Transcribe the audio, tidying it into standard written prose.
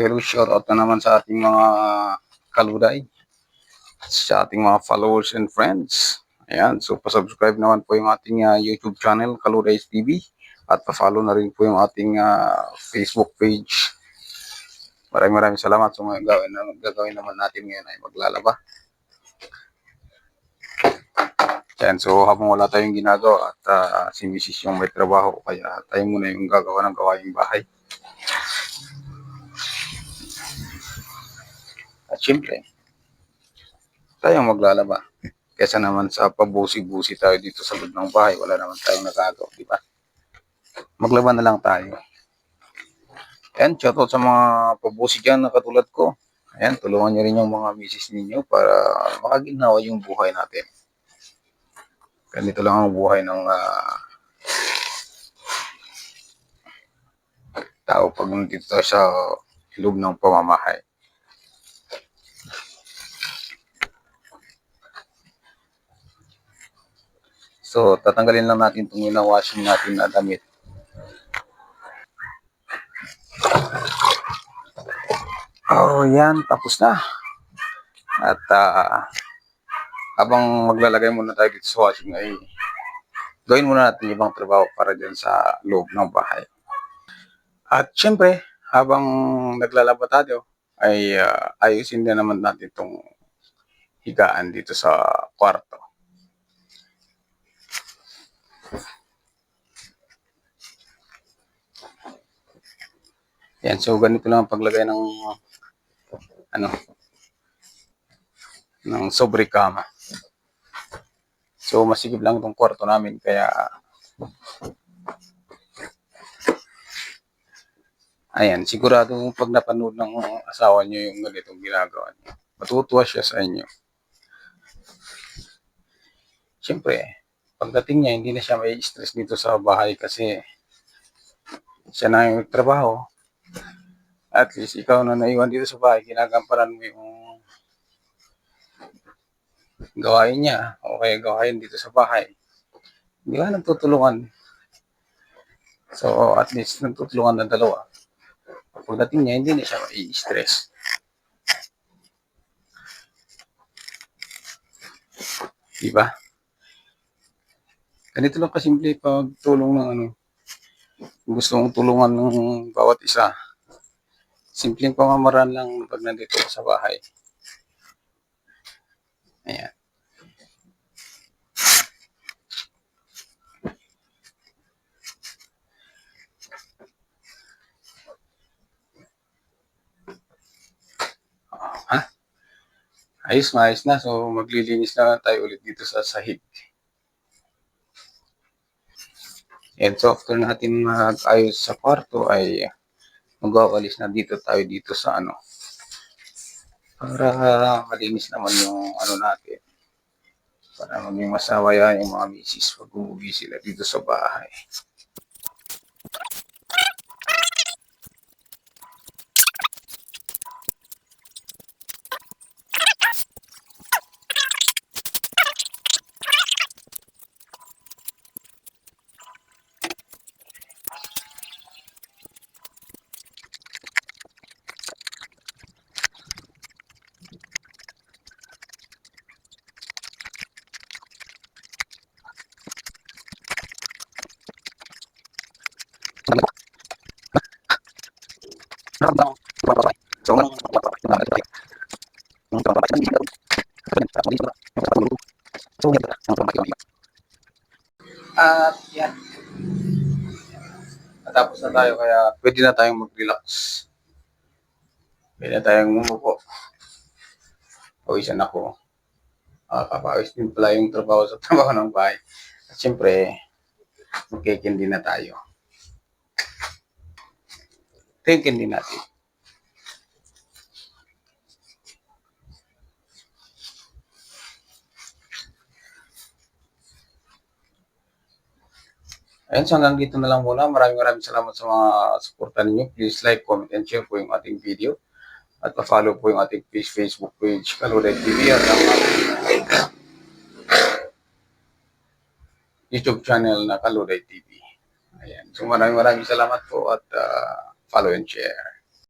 Hello, shoutout na naman sa ating mga kaluday, sa ating mga followers and friends. Ayan, so pasubscribe naman po yung ating YouTube channel, Kaluday TV, at pa-follow na rin po yung ating Facebook page. Maraming salamat. So gagawin naman natin ngayon ay maglalaba. Ayan, so habang wala tayong ginagawa at si Mrs. yung may trabaho, kaya tayo muna yung gagawa ng gawaing bahay. At syempre, tayong maglalaba. Kesa naman sa pabusi-busi tayo dito sa loob ng bahay, wala naman tayong nagagawa, di ba? Maglaba na lang tayo. Ayan, shoutout sa mga pabusi dyan na katulad ko. Ayan, tulungan nyo rin yung mga misis ninyo para makaginawa yung buhay natin. Ganito lang ang buhay ng tao pag nandito tayo sa loob ng pamamahay. So, tatanggalin lang natin itong washing natin na damit. Oh, yan. Tapos na. At habang maglalagay muna tayo dito sa washing ay gawin muna natin ibang trabaho para dyan sa loob ng bahay. At syempre, habang naglalaba tayo, ay ayusin din naman natin itong higaan dito sa kwarto. Yan, so ganito lang ang paglagay ng sobre kama. So masigib lang itong kwarto namin, kaya ayan, sigurado pag napanood ng asawa niyo yung ganitong ginagawa niyo, matutuwa siya sa inyo. Siyempre, pagdating niya, hindi na siya may stress dito sa bahay kasi siya na yung trabaho. At least ikaw na naiwan dito sa bahay, ginagamparan mo yung gawain niya o kaya gawain dito sa bahay. Di ba nagtutulungan? So at least nagtutulungan ng dalawa. Pagdating niya, hindi na siya mai-stress. Di ba? Ganito lang kasimple pagtulong ng gusto mong tulungan ng bawat isa. Simpleng pamamaraan lang pag nandito sa bahay. Ayan. Ayos na. So maglilinis na tayo ulit dito sa sahig. And so after natin mag-ayos sa kwarto ay mag-aalis na tayo dito sa para malinis naman yung natin. Para maging masawaya yung mga misis pag umuwi sila dito sa bahay. At yan. Natapos na tayo kaya pwede na tayong mag-relax. Pwede na tayong umupo. Pawisan ako. Kapawis din pala yung trabaho sa trabaho ng bahay. At syempre, magkikindi na tayo. Ito yung kindi natin. Ayun, so hanggang dito na lang muna. Maraming salamat sa mga suporta ninyo. Please like, comment, and share po yung ating video. At pa-follow po yung ating Facebook page, Kaluday TV, at ang ating YouTube channel na Kaluday TV. Ayan. So maraming salamat po at follow and share.